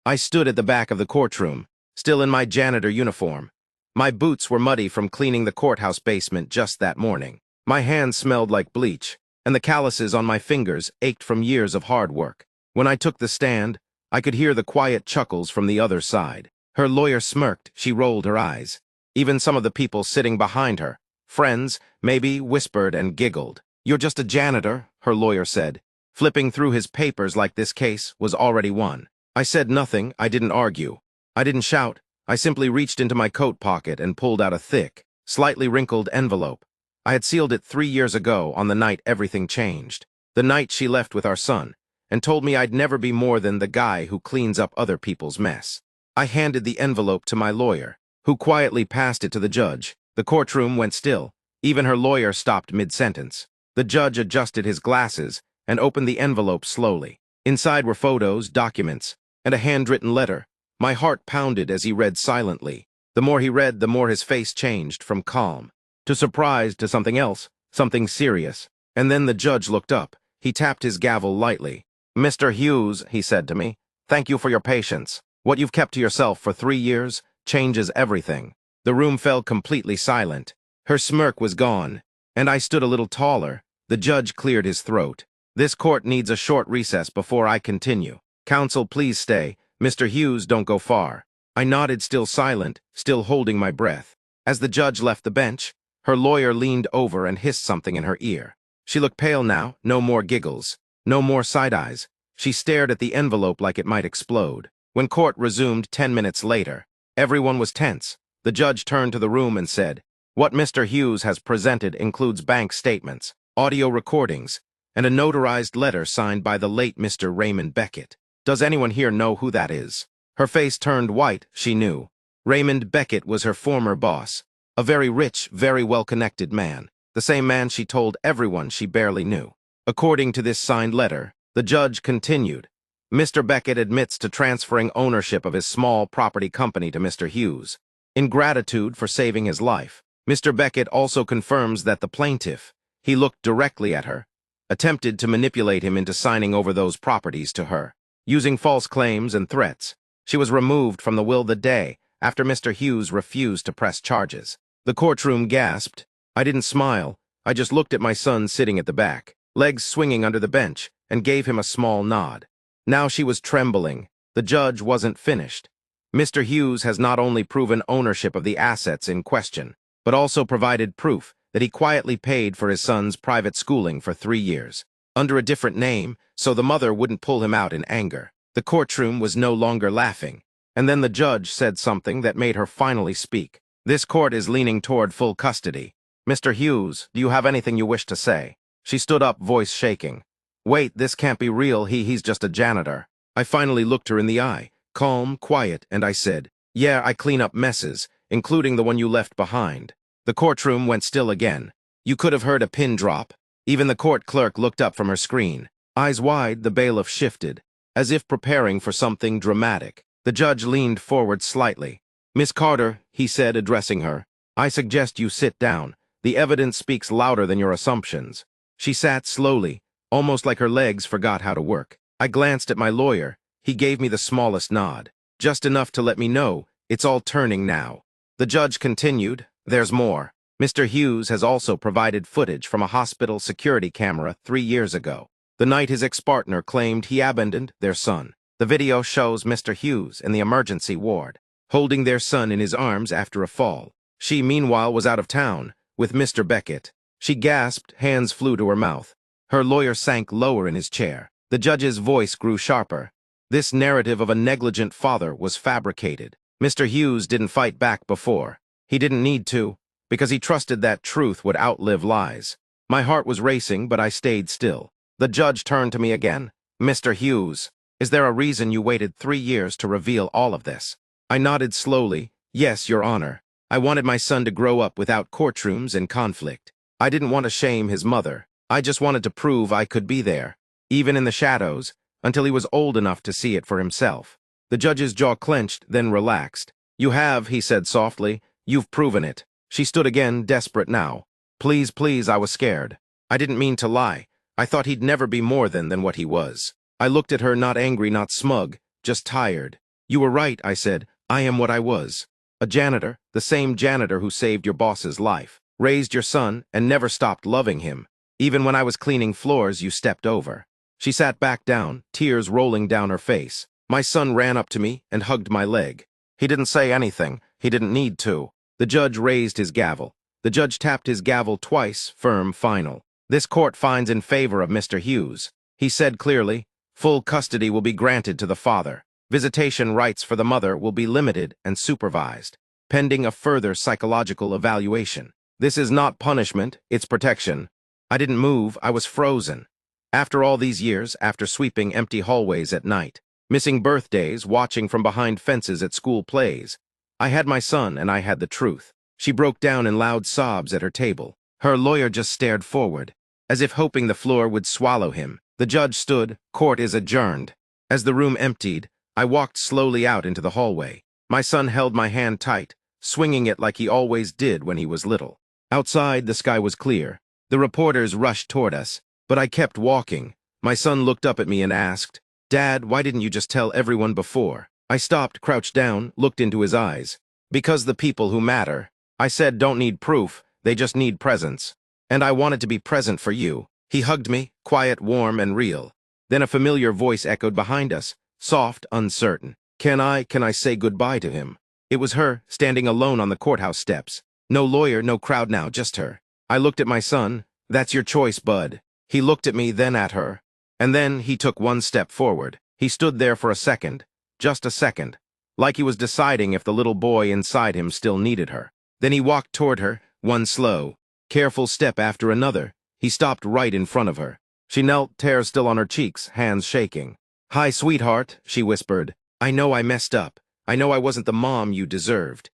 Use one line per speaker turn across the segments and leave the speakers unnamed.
I stood at the back of the courtroom, still in my janitor uniform. My boots were muddy from cleaning the courthouse basement just that morning. My hands smelled like bleach, and the calluses on my fingers ached from years of hard work. When I took the stand, I could hear the quiet chuckles from the other side. Her lawyer smirked, she rolled her eyes. Even some of the people sitting behind her, friends, maybe, whispered and giggled. "You're just a janitor," her lawyer said, flipping through his papers like this case was already won. I said nothing, I didn't argue. I didn't shout, I simply reached into my coat pocket and pulled out a thick, slightly wrinkled envelope. I had sealed it 3 years ago on the night everything changed. The night she left with our son, and told me I'd never be more than the guy who cleans up other people's mess. I handed the envelope to my lawyer, who quietly passed it to the judge. The courtroom went still. Even her lawyer stopped mid-sentence. The judge adjusted his glasses and opened the envelope slowly. Inside were photos, documents, and a handwritten letter. My heart pounded as he read silently. The more he read, the more his face changed from calm to surprise to something else, something serious. And then the judge looked up. He tapped his gavel lightly. "Mr. Hughes," he said to me, "thank you for your patience. What you've kept to yourself for 3 years changes everything." The room fell completely silent. Her smirk was gone, and I stood a little taller. The judge cleared his throat. "This court needs a short recess before I continue. Counsel, please stay. Mr. Hughes, don't go far." I nodded, still silent, still holding my breath. As the judge left the bench, her lawyer leaned over and hissed something in her ear. She looked pale now, no more giggles, no more side eyes. She stared at the envelope like it might explode. When court resumed 10 minutes later, everyone was tense. The judge turned to the room and said, "What Mr. Hughes has presented includes bank statements, audio recordings, and a notarized letter signed by the late Mr. Raymond Beckett. Does anyone here know who that is?" Her face turned white, she knew. Raymond Beckett was her former boss, a very rich, very well-connected man, the same man she told everyone she barely knew. According to this signed letter, the judge continued, "Mr. Beckett admits to transferring ownership of his small property company to Mr. Hughes. In gratitude for saving his life, Mr. Beckett also confirms that the plaintiff," he looked directly at her, "attempted to manipulate him into signing over those properties to her, using false claims and threats. She was removed from the will the day after Mr. Hughes refused to press charges." The courtroom gasped. I didn't smile. I just looked at my son sitting at the back, legs swinging under the bench, and gave him a small nod. Now she was trembling. The judge wasn't finished. "Mr. Hughes has not only proven ownership of the assets in question, but also provided proof that he quietly paid for his son's private schooling for 3 years, under a different name, so the mother wouldn't pull him out in anger." The courtroom was no longer laughing, and then the judge said something that made her finally speak. "This court is leaning toward full custody. Mr. Hughes, do you have anything you wish to say?" She stood up, voice shaking. "Wait, this can't be real. He's just a janitor." I finally looked her in the eye, calm, quiet, and I said, "Yeah, I clean up messes, including the one you left behind." The courtroom went still again. You could have heard a pin drop. Even the court clerk looked up from her screen. Eyes wide, the bailiff shifted, as if preparing for something dramatic. The judge leaned forward slightly. "Miss Carter," he said, addressing her, "I suggest you sit down. The evidence speaks louder than your assumptions." She sat slowly, almost like her legs forgot how to work. I glanced at my lawyer. He gave me the smallest nod, just enough to let me know it's all turning now. The judge continued, "There's more. Mr. Hughes has also provided footage from a hospital security camera 3 years ago, the night his ex-partner claimed he abandoned their son. The video shows Mr. Hughes in the emergency ward, holding their son in his arms after a fall. She, meanwhile, was out of town, with Mr. Beckett." She gasped, hands flew to her mouth. Her lawyer sank lower in his chair. The judge's voice grew sharper. This narrative of a negligent father was fabricated. Mr. Hughes didn't fight back before. He didn't need to, because he trusted that truth would outlive lies. My heart was racing, but I stayed still. The judge turned to me again. "Mr. Hughes, is there a reason you waited 3 years to reveal all of this?" I nodded slowly. "Yes, Your Honor. I wanted my son to grow up without courtrooms and conflict. I didn't want to shame his mother. I just wanted to prove I could be there, even in the shadows, until he was old enough to see it for himself." The judge's jaw clenched, then relaxed. "You have," he said softly. "You've proven it." She stood again, desperate now. "Please, please, I was scared. I didn't mean to lie. I thought he'd never be more than what he was." I looked at her, not angry, not smug, just tired. You were right, I said. I am what I was. A janitor, the same janitor who saved your boss's life, raised your son, and never stopped loving him. Even when I was cleaning floors, you stepped over. She sat back down, tears rolling down her face. My son ran up to me and hugged my leg. He didn't say anything. He didn't need to. The judge raised his gavel. The judge tapped his gavel twice, firm, final. This court finds in favor of Mr. Hughes. He said clearly, full custody will be granted to the father. Visitation rights for the mother will be limited and supervised, pending a further psychological evaluation. This is not punishment, it's protection. I didn't move, I was frozen. After all these years, after sweeping empty hallways at night, missing birthdays, watching from behind fences at school plays, I had my son and I had the truth. She broke down in loud sobs at her table. Her lawyer just stared forward, as if hoping the floor would swallow him. The judge stood, court is adjourned. As the room emptied, I walked slowly out into the hallway. My son held my hand tight, swinging it like he always did when he was little. Outside, the sky was clear. The reporters rushed toward us, but I kept walking. My son looked up at me and asked, "Dad, why didn't you just tell everyone before?" I stopped, crouched down, looked into his eyes. "Because the people who matter." I said, "Don't need proof, they just need presence. And I wanted to be present for you." He hugged me, quiet, warm, and real. Then a familiar voice echoed behind us, soft, uncertain. Can I say goodbye to him? It was her, standing alone on the courthouse steps. No lawyer, no crowd now, just her. I looked at my son. "That's your choice, bud." He looked at me, then at her. And then he took one step forward. He stood there for a second, just a second, like he was deciding if the little boy inside him still needed her. Then he walked toward her, one slow, careful step after another. He stopped right in front of her. She knelt, tears still on her cheeks, hands shaking. "Hi, sweetheart," she whispered. "I know I messed up. I know I wasn't the mom you deserved.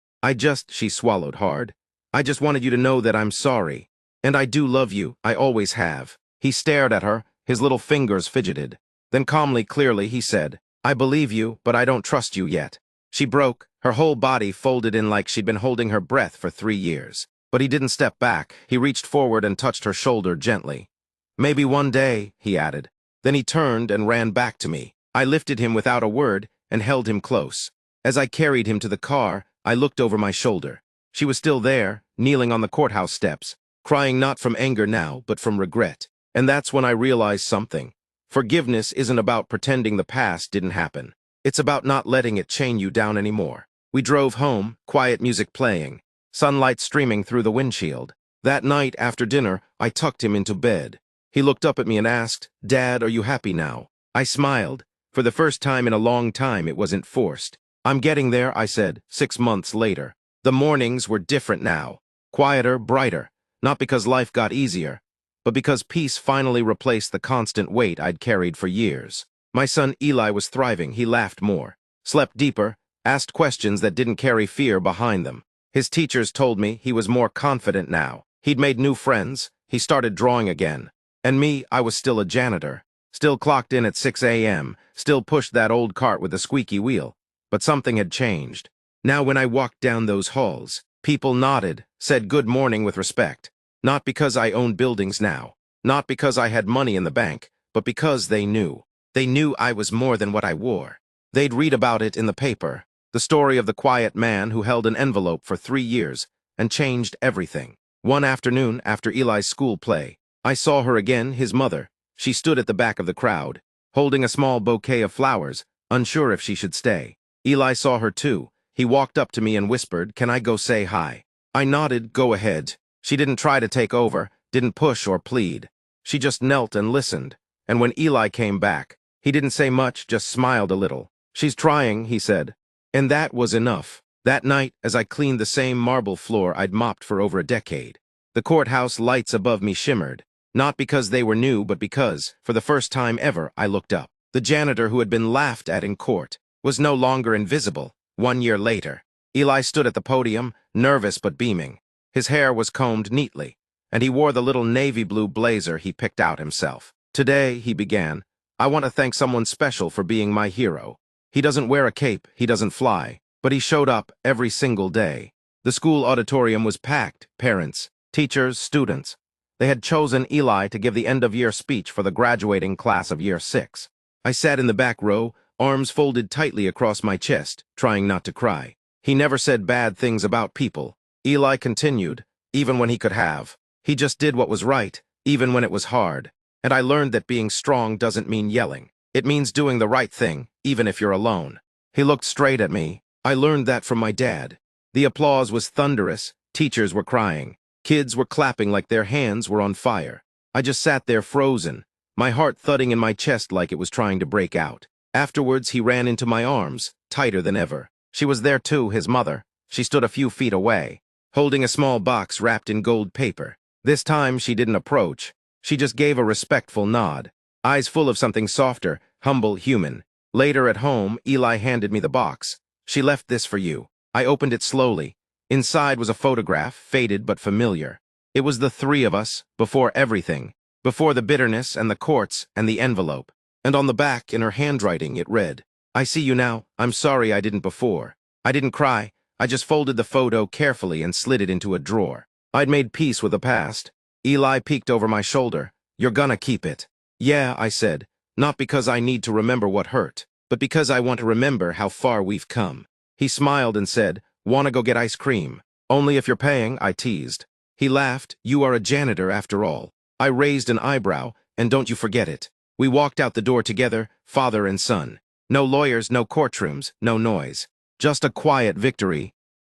She swallowed hard. "I just wanted you to know that I'm sorry. And I do love you, I always have." He stared at her, his little fingers fidgeted. Then calmly, clearly, he said, "I believe you, but I don't trust you yet." She broke, her whole body folded in like she'd been holding her breath for 3 years. But he didn't step back. He reached forward and touched her shoulder gently. "Maybe one day," he added. Then he turned and ran back to me. I lifted him without a word and held him close. As I carried him to the car, I looked over my shoulder. She was still there, kneeling on the courthouse steps, crying not from anger now, but from regret. And that's when I realized something. Forgiveness isn't about pretending the past didn't happen. It's about not letting it chain you down anymore. We drove home, quiet music playing, sunlight streaming through the windshield. That night, after dinner, I tucked him into bed. He looked up at me and asked, "Dad, are you happy now?" I smiled. For the first time in a long time, it wasn't forced. "I'm getting there," I said, 6 months later. The mornings were different now, quieter, brighter, not because life got easier, but because peace finally replaced the constant weight I'd carried for years. My son Eli was thriving. He laughed more, slept deeper, asked questions that didn't carry fear behind them. His teachers told me he was more confident now. He'd made new friends. He started drawing again. And me, I was still a janitor, still clocked in at 6 a.m., still pushed that old cart with a squeaky wheel. But something had changed. Now when I walked down those halls, people nodded, said good morning with respect. Not because I owned buildings now, not because I had money in the bank, but because they knew. They knew I was more than what I wore. They'd read about it in the paper, the story of the quiet man who held an envelope for 3 years and changed everything. One afternoon, after Eli's school play, I saw her again, his mother. She stood at the back of the crowd, holding a small bouquet of flowers, unsure if she should stay. Eli saw her too. He walked up to me and whispered, "Can I go say hi?" I nodded, "Go ahead." She didn't try to take over, didn't push or plead. She just knelt and listened. And when Eli came back, he didn't say much, just smiled a little. "She's trying," he said. And that was enough. That night, as I cleaned the same marble floor I'd mopped for over a decade, the courthouse lights above me shimmered. Not because they were new, but because, for the first time ever, I looked up. The janitor who had been laughed at in court was no longer invisible. 1 year later, Eli stood at the podium, nervous but beaming. His hair was combed neatly, and he wore the little navy blue blazer he picked out himself. "Today," he began, "I want to thank someone special for being my hero. He doesn't wear a cape, he doesn't fly, but he showed up every single day." The school auditorium was packed, parents, teachers, students. They had chosen Eli to give the end-of-year speech for the graduating class of Year 6. I sat in the back row, arms folded tightly across my chest, trying not to cry. He never said bad things about people. Eli continued, even when he could have. He just did what was right, even when it was hard. And I learned that being strong doesn't mean yelling. It means doing the right thing, even if you're alone. He looked straight at me. I learned that from my dad. The applause was thunderous. Teachers were crying. Kids were clapping like their hands were on fire. I just sat there frozen, my heart thudding in my chest like it was trying to break out. Afterwards, he ran into my arms, tighter than ever. She was there too, his mother. She stood a few feet away, holding a small box wrapped in gold paper. This time, she didn't approach. She just gave a respectful nod, eyes full of something softer, humble, human. Later at home, Eli handed me the box. She left this for you. I opened it slowly. Inside was a photograph, faded but familiar. It was the three of us, before everything, before the bitterness and the courts and the envelope. And on the back, in her handwriting, it read, "I see you now. I'm sorry I didn't before." I didn't cry. I just folded the photo carefully and slid it into a drawer. I'd made peace with the past. Eli peeked over my shoulder. "You're gonna keep it." "Yeah," I said, "not because I need to remember what hurt, but because I want to remember how far we've come." He smiled and said, "Wanna go get ice cream?" "Only if you're paying," I teased. He laughed. "You are a janitor after all." I raised an eyebrow, and don't you forget it. We walked out the door together, father and son. No lawyers, no courtrooms, no noise. Just a quiet victory,